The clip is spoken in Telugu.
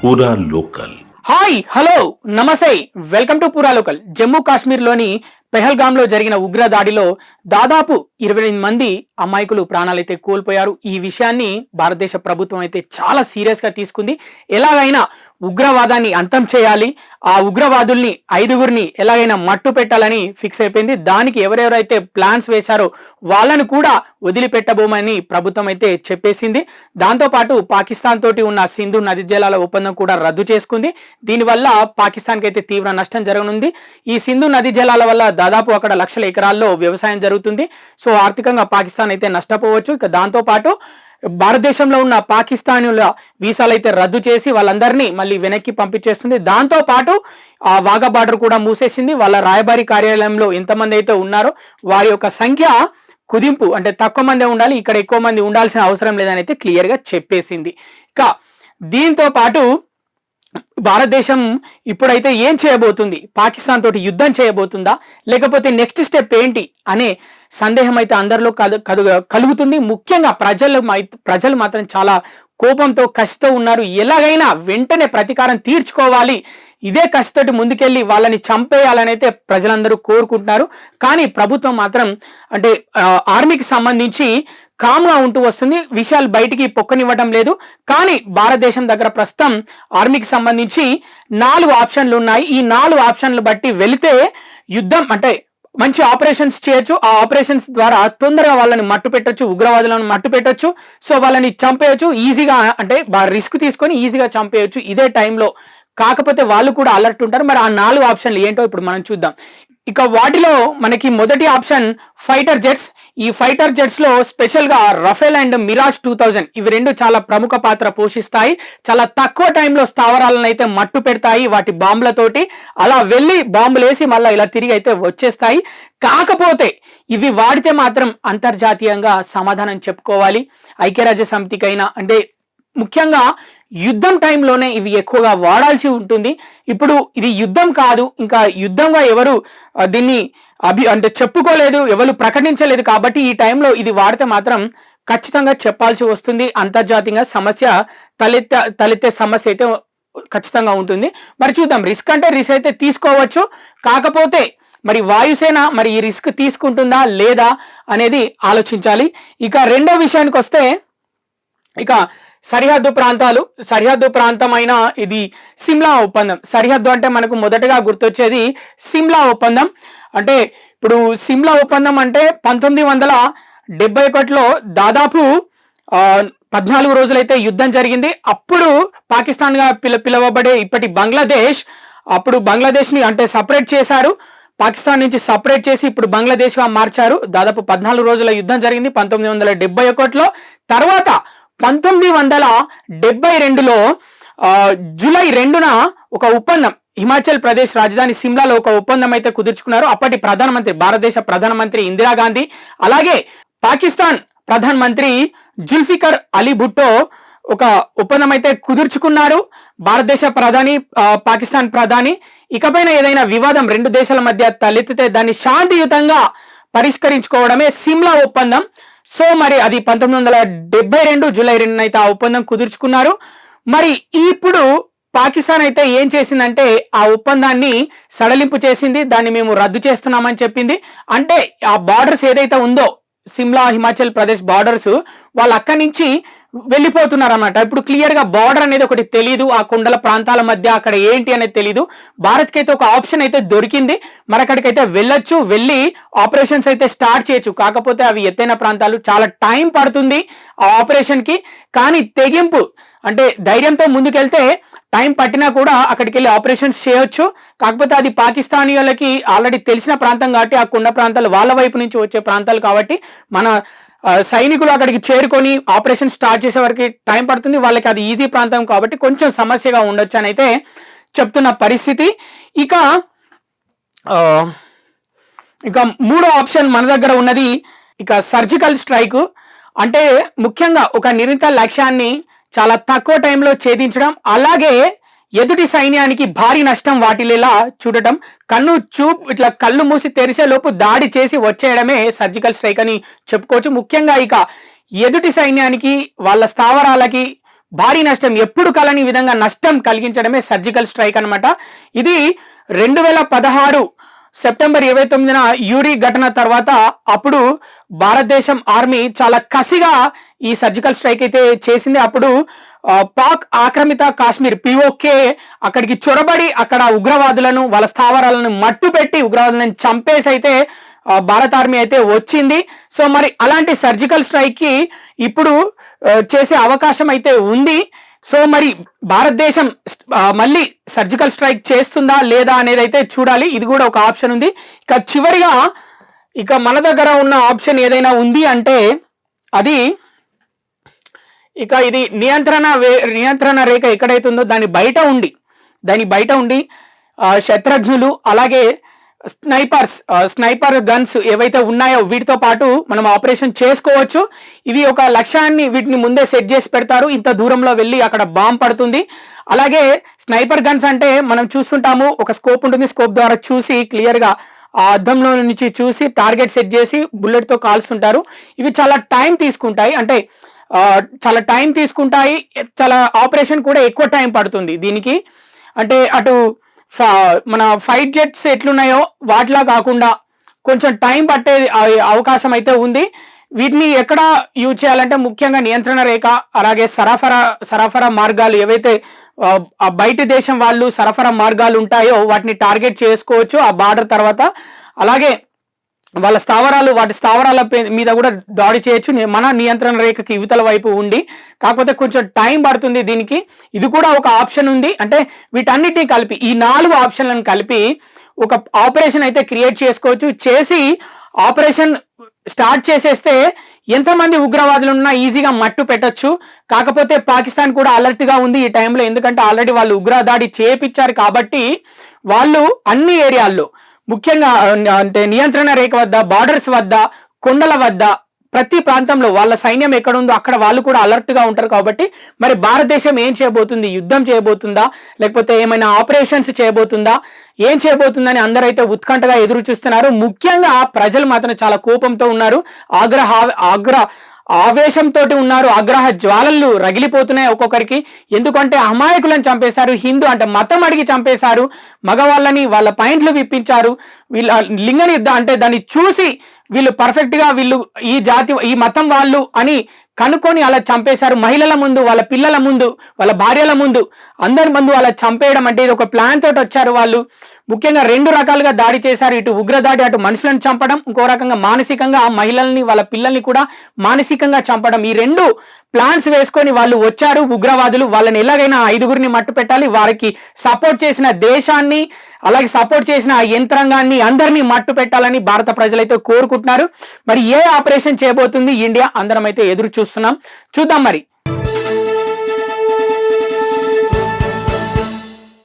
పూరా లోకల్. హాయ్ హలో నమస్తే, వెల్కమ్ టు పూరా లోకల్. జమ్మూ కాశ్మీర్లోని పెహల్గాంలో జరిగిన ఉగ్ర దాడిలో దాదాపు 28 మంది అమాయకులు ప్రాణాలైతే కోల్పోయారు. ఈ విషయాన్ని భారతదేశ ప్రభుత్వం అయితే చాలా సీరియస్గా తీసుకుంది. ఎలాగైనా ఉగ్రవాదాన్ని అంతం చేయాలి, ఆ ఉగ్రవాదుల్ని 5గురిని ఎలాగైనా మట్టు పెట్టాలని ఫిక్స్ అయిపోయింది. దానికి ఎవరెవరైతే ప్లాన్స్ వేశారో వాళ్ళను కూడా వదిలిపెట్టబోమని ప్రభుత్వం అయితే చెప్పేసింది. దాంతోపాటు పాకిస్తాన్ తోటి ఉన్న సింధు నది జలాల ఒప్పందం కూడా రద్దు చేసుకుంది. దీనివల్ల పాకిస్తాన్కి అయితే తీవ్ర నష్టం జరగనుంది. ఈ సింధు నది జలాల వల్ల దాదాపు అక్కడ లక్షల ఎకరాల్లో వ్యవసాయం జరుగుతుంది. సో ఆర్థికంగా పాకిస్తాన్ అయితే నష్టపోవచ్చు. ఇక దాంతోపాటు భారతదేశంలో ఉన్న పాకిస్తానీల వీసాలు అయితే రద్దు చేసి వాళ్ళందరినీ మళ్ళీ వెనక్కి పంపించేస్తుంది. దాంతోపాటు ఆ వాఘా బార్డర్ కూడా మూసేసింది. వాళ్ళ రాయబారి కార్యాలయంలో ఎంతమంది అయితే ఉన్నారో వారి యొక్క సంఖ్య కుదింపు, అంటే తక్కువ మందే ఉండాలి, ఇక్కడ ఎక్కువ మంది ఉండాల్సిన అవసరం లేదని అయితే క్లియర్గా చెప్పేసింది. ఇక దీంతో పాటు భారతదేశం ఇప్పుడైతే ఏం చేయబోతుంది, పాకిస్తాన్ తోటి యుద్ధం చేయబోతుందా, లేకపోతే నెక్స్ట్ స్టెప్ ఏంటి అనే సందేహం అయితే అందరిలో కలుగుతుంది. ముఖ్యంగా ప్రజలు మాత్రం చాలా కోపంతో కసితో ఉన్నారు. ఎలాగైనా వెంటనే ప్రతీకారం తీర్చుకోవాలి, ఇదే కసితోటి ముందుకెళ్ళి వాళ్ళని చంపేయాలని అయితే ప్రజలందరూ కోరుకుంటున్నారు. కానీ ప్రభుత్వం మాత్రం అంటే ఆర్మీకి సంబంధించి కామ్గా ఉంటూ వస్తుంది, విషయాలు బయటికి పొక్కనివ్వడం లేదు. కానీ భారతదేశం దగ్గర ప్రస్తుతం ఆర్మీకి సంబంధించి 4 ఆప్షన్లు ఉన్నాయి. ఈ 4 ఆప్షన్లు బట్టి వెళితే యుద్ధం అంటే మంచి ఆపరేషన్స్ చేయొచ్చు. ఆ ఆపరేషన్స్ ద్వారా తొందరగా వాళ్ళని మట్టు పెట్టొచ్చు, ఉగ్రవాదులను మట్టు పెట్టొచ్చు. సో వాళ్ళని చంపేయచ్చు ఈజీగా, అంటే రిస్క్ తీసుకొని ఈజీగా చంపేయచ్చు ఇదే టైంలో. కాకపోతే వాళ్ళు కూడా అలర్ట్ ఉంటారు. మరి ఆ 4 ఆప్షన్లు ఏంటో ఇప్పుడు మనం చూద్దాం. ఇక వాటిలో మనకి మొదటి ఆప్షన్ ఫైటర్ జెట్స్. ఈ ఫైటర్ జెట్స్ లో స్పెషల్ గా రఫేల్ అండ్ మిరాజ్ 2000 ఇవి రెండు చాలా ప్రముఖ పాత్ర పోషిస్తాయి. చాలా తక్కువ టైంలో స్థావరాలను అయితే మట్టు పెడతాయి వాటి బాంబులతోటి. అలా వెళ్ళి బాంబులు వేసి మళ్ళీ ఇలా తిరిగి అయితే వచ్చేస్తాయి. కాకపోతే ఇవి వాడితే మాత్రం అంతర్జాతీయంగా సమాధానం చెప్పుకోవాలి. ఐక్యరాజ్య సమితికైనా, అంటే ముఖ్యంగా యుద్ధం టైంలోనే ఇవి ఎక్కువగా వాడాల్సి ఉంటుంది. ఇప్పుడు ఇది యుద్ధం కాదు, ఇంకా యుద్ధంగా ఎవరు దీన్ని అంటే చెప్పుకోలేదు, ఎవరు ప్రకటించలేదు. కాబట్టి ఈ టైంలో ఇది వాడితే మాత్రం ఖచ్చితంగా చెప్పాల్సి వస్తుంది. అంతర్జాతీయంగా సమస్య తలెత్తే సమస్య అయితే ఖచ్చితంగా ఉంటుంది. మరి చూద్దాం, రిస్క్ అంటే రిస్క్ అయితే తీసుకోవచ్చు. కాకపోతే మరి వాయుసేన మరి ఈ రిస్క్ తీసుకుంటుందా లేదా అనేది ఆలోచించాలి. ఇక రెండో విషయానికి వస్తే, ఇక సరిహద్దు ప్రాంతమైన ఇది సిమ్లా ఒప్పందం. సరిహద్దు అంటే మనకు మొదటగా గుర్తొచ్చేది సిమ్లా ఒప్పందం. అంటే ఇప్పుడు సిమ్లా ఒప్పందం అంటే 1971లో దాదాపు 14 రోజులైతే యుద్ధం జరిగింది. అప్పుడు పాకిస్తాన్గా పిలవబడే ఇప్పటి బంగ్లాదేశ్, అప్పుడు బంగ్లాదేశ్ని అంటే సపరేట్ చేశారు, పాకిస్తాన్ నుంచి సపరేట్ చేసి ఇప్పుడు బంగ్లాదేశ్గా మార్చారు. దాదాపు 14 రోజుల యుద్ధం జరిగింది 1971లో. తర్వాత 1972లో జూలై 2న ఒక ఒప్పందం, హిమాచల్ ప్రదేశ్ రాజధాని సిమ్లాలో ఒక ఒప్పందం అయితే కుదుర్చుకున్నారు. అప్పటి ప్రధానమంత్రి, భారతదేశ ప్రధానమంత్రి ఇందిరాగాంధీ, అలాగే పాకిస్తాన్ ప్రధానమంత్రి జుల్ఫికర్ అలీ భుట్టో ఒక ఒప్పందం అయితే కుదుర్చుకున్నారు. భారతదేశ ప్రధాని, పాకిస్తాన్ ప్రధాని ఇకపైన ఏదైనా వివాదం 2 దేశాల మధ్య తలెత్తితే దాన్ని శాంతియుతంగా పరిష్కరించుకోవడమే సిమ్లా ఒప్పందం. సో మరి అది 1972 జూలై 2న అయితే ఆ ఒప్పందం కుదుర్చుకున్నారు. మరి ఇప్పుడు పాకిస్తాన్ అయితే ఏం చేసిందంటే ఆ ఒప్పందాన్ని సడలింపు చేసింది, దాన్ని మేము రద్దు చేస్తున్నామని చెప్పింది. అంటే ఆ బార్డర్స్ ఏదైతే ఉందో సిమ్లా హిమాచల్ ప్రదేశ్ బార్డర్స్, వాళ్ళు అక్కడి నుంచి వెళ్ళిపోతున్నారు అన్నమాట. ఇప్పుడు క్లియర్గా బార్డర్ అనేది ఒకటి తెలీదు, ఆ కొండల ప్రాంతాల మధ్య అక్కడ ఏంటి అనేది తెలీదు. భారత్కి అయితే ఒక ఆప్షన్ అయితే దొరికింది, మరి అక్కడికైతే వెళ్ళొచ్చు, వెళ్ళి ఆపరేషన్స్ అయితే స్టార్ట్ చేయొచ్చు. కాకపోతే అవి ఎత్తైన ప్రాంతాలు, చాలా టైం పడుతుంది ఆ ఆపరేషన్కి. కానీ తెగింపు అంటే ధైర్యంతో ముందుకెళ్తే టైం పట్టినా కూడా అక్కడికి వెళ్ళి ఆపరేషన్స్ చేయొచ్చు. కాకపోతే అది పాకిస్తానీయులకి ఆల్రెడీ తెలిసిన ప్రాంతం కాబట్టి, ఆ కొండ ప్రాంతాలు వాళ్ళ వైపు నుంచి వచ్చే ప్రాంతాలు కాబట్టి మన సైనికులు అక్కడికి చేరుకొని ఆపరేషన్ స్టార్ట్ చేసే వరకు టైం పడుతుంది. వాళ్ళకి అది ఈజీ ప్రాంతం కాబట్టి కొంచెం సమస్యగా ఉండొచ్చు అని అయితే చెప్తున్న పరిస్థితి. ఇక మూడో ఆప్షన్ మన దగ్గర ఉన్నది ఇక సర్జికల్ స్ట్రైక్. అంటే ముఖ్యంగా ఒక నిర్ణీత లక్ష్యాన్ని చాలా తక్కువ టైంలో ఛేదించడం, అలాగే ఎదుటి సైన్యానికి భారీ నష్టం వాటిల్లేలా చూడటం, ఇట్లా కళ్ళు మూసి తెరిసే లోపు దాడి చేసి వచ్చేయడమే సర్జికల్ స్ట్రైక్ అని చెప్పుకోవచ్చు. ముఖ్యంగా ఇక ఎదుటి సైన్యానికి వాళ్ళ స్థావరాలకి భారీ నష్టం, ఎప్పుడు కలని విధంగా నష్టం కలిగించడమే సర్జికల్ స్ట్రైక్ అన్నమాట. ఇది 2016 సెప్టెంబర్ 29న యూరి ఘటన తర్వాత అప్పుడు భారతదేశం ఆర్మీ చాలా కసిగా ఈ సర్జికల్ స్ట్రైక్ అయితే చేసింది. అప్పుడు పాక్ ఆక్రమిత కాశ్మీర్ POK అక్కడికి చొరబడి అక్కడ ఉగ్రవాదులను వాళ్ళ స్థావరాలను మట్టు పెట్టి ఉగ్రవాదులను చంపేసి అయితే భారత ఆర్మీ అయితే వచ్చింది. సో మరి అలాంటి సర్జికల్ స్ట్రైక్ కి ఇప్పుడు చేసే అవకాశం అయితే ఉంది. సో మరి భారతదేశం మళ్ళీ సర్జికల్ స్ట్రైక్ చేస్తుందా లేదా అనేది అయితే చూడాలి. ఇది కూడా ఒక ఆప్షన్ ఉంది. ఇక చివరిగా ఇక మన దగ్గర ఉన్న ఆప్షన్ ఏదైనా ఉంది అంటే అది ఇక ఇది నియంత్రణ రేఖ ఎక్కడైతే ఉందో దాని బయట ఉండి శత్రుఘ్నులు అలాగే స్నైపర్ గన్స్ ఏవైతే ఉన్నాయో వీటితో పాటు మనం ఆపరేషన్ చేసుకోవచ్చు. ఇవి ఒక లక్ష్యాన్ని వీటిని ముందే సెట్ చేసి పెడతారు, ఇంత దూరంలో వెళ్ళి అక్కడ బాంబ్ పడుతుంది. అలాగే స్నైపర్ గన్స్ అంటే మనం చూస్తుంటాము, ఒక స్కోప్ ఉంటుంది, స్కోప్ ద్వారా చూసి క్లియర్గా ఆ అద్దంలో నుంచి చూసి టార్గెట్ సెట్ చేసి బుల్లెట్తో కాల్స్తుంటారు. ఇవి చాలా టైం తీసుకుంటాయి, అంటే చాలా ఆపరేషన్ కూడా ఎక్కువ టైం పడుతుంది దీనికి. అంటే అటు మన ఫైట్ జెట్స్ ఎట్లున్నాయో వాటిలా కాకుండా కొంచెం టైం పట్టే అవకాశం అయితే ఉంది. వీటిని ఎక్కడ యూజ్ చేయాలంటే ముఖ్యంగా నియంత్రణ రేఖ, అలాగే సరఫరా మార్గాలు ఏవైతే బయట దేశం వాళ్ళు సరఫరా మార్గాలు ఉంటాయో వాటిని టార్గెట్ చేసుకోవచ్చు ఆ బార్డర్ తర్వాత. అలాగే వాటి స్థావరాల మీద కూడా దాడి చేయొచ్చు మన నియంత్రణ రేఖకి యువతల వైపు ఉండి. కాకపోతే కొంచెం టైం పడుతుంది దీనికి. ఇది కూడా ఒక ఆప్షన్ ఉంది. అంటే వీటన్నిటిని కలిపి ఈ 4 ఆప్షన్లను కలిపి ఒక ఆపరేషన్ అయితే క్రియేట్ చేసుకోవచ్చు. చేసి ఆపరేషన్ స్టార్ట్ చేసేస్తే ఎంతమంది ఉగ్రవాదులు ఉన్నా ఈజీగా మట్టు పెట్టచ్చు. కాకపోతే పాకిస్తాన్ కూడా అలర్ట్గా ఉంది ఈ టైంలో, ఎందుకంటే ఆల్రెడీ వాళ్ళు ఉగ్రదాడి చేపించారు కాబట్టి వాళ్ళు అన్ని ఏరియాల్లో ముఖ్యంగా అంటే నియంత్రణ రేఖ వద్ద, బార్డర్స్ వద్ద, కొండల వద్ద ప్రతి ప్రాంతంలో వాళ్ళ సైన్యం ఎక్కడ ఉందో అక్కడ వాళ్ళు కూడా అలర్ట్గా ఉంటారు. కాబట్టి మరి భారతదేశం ఏం చేయబోతుంది, యుద్ధం చేయబోతుందా లేకపోతే ఏమైనా ఆపరేషన్స్ చేయబోతుందా, ఏం చేయబోతుందని అందరైతే ఉత్కంఠగా ఎదురు చూస్తున్నారు. ముఖ్యంగా ప్రజలు మాత్రం చాలా కోపంతో ఉన్నారు, ఆవేశంతో ఉన్నారు, ఆగ్రహ జ్వాలలు రగిలిపోతున్నాయి ఒక్కొక్కరికి. ఎందుకంటే అమాయకులను చంపేశారు, హిందూ అంటే మతం అడిగి చంపేశారు, మగవాళ్ళని వాళ్ళ పాయింట్లు విప్పించారు, వీళ్ళ లింగనిద్ద అంటే దాన్ని చూసి వీళ్ళు పర్ఫెక్ట్గా వీళ్ళు ఈ మతం వాళ్ళు అని కనుక్కొని అలా చంపేశారు. మహిళల ముందు, వాళ్ళ పిల్లల ముందు, వాళ్ళ భార్యల ముందు, అందరి ముందు అలా చంపేయడం అంటే ఇది ఒక ప్లాన్ తోటి వచ్చారు వాళ్ళు. ముఖ్యంగా 2 రకాలుగా దాడి చేశారు, ఇటు ఉగ్రదాడి, అటు మనుషులను చంపడం, ఇంకో రకంగా మానసికంగా మహిళల్ని వాళ్ళ పిల్లల్ని కూడా మానసికంగా చంపడం. ఈ 2 ప్లాన్స్ వేసుకొని వాళ్ళు వచ్చారు ఉగ్రవాదులు. వాళ్ళని ఎలాగైనా 5గురిని మట్టు పెట్టాలి, వారికి సపోర్ట్ చేసిన దేశాన్ని అలాగే సపోర్ట్ చేసిన ఆ యంత్రాంగాన్ని అందరినీ మట్టు పెట్టాలని భారత ప్రజలైతే కోరుకుంటున్నారు. మరి ఏ ఆపరేషన్ చేయబోతుంది ఇండియా, అందరం అయితే ఎదురు చూస్తున్నాం. చూద్దాం మరి.